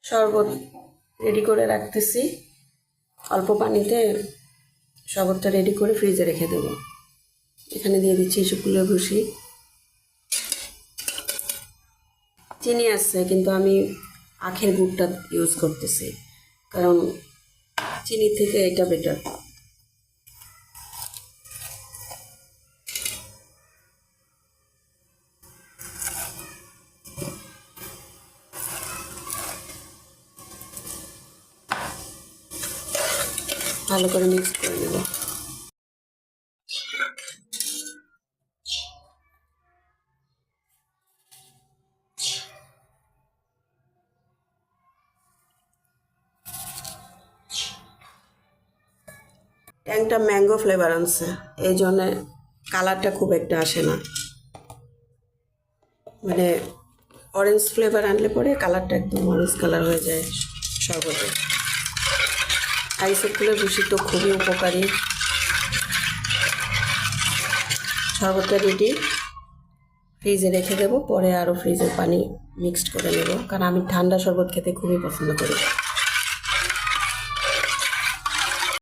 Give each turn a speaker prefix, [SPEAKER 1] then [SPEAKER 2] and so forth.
[SPEAKER 1] শরবত রেডি করে রাখতেছি। অল্প পানিতে শরবতটা রেডি করে ফ্রিজে রেখে দেব। এখানে দিয়ে দিচ্ছি শুকনো ভুসি, চিনি আছে কিন্তু আমি আখের গুড়টা ইউজ করতেছি, কারণ চিনি থেকে এটা বেটার। ভালো করে মিক্স করে নেব। ট্যাংটা ম্যাঙ্গো ফ্লেভার আনছে, এই জন্য কালারটা খুব একটা আসে না। মানে অরেঞ্জ ফ্লেভার আনলে পরে কালারটা একদম অরেঞ্জ কালার হয়ে যায় শরবতে। আইসক্রিমের ভুসি তো খুবই উপকারী। শরবতটা রেডি, ফ্রিজে রেখে দেবো, পরে আরও ফ্রিজের পানি মিক্সড করে নেব, কারণ আমি ঠান্ডা শরবত খেতে খুবই পছন্দ করি।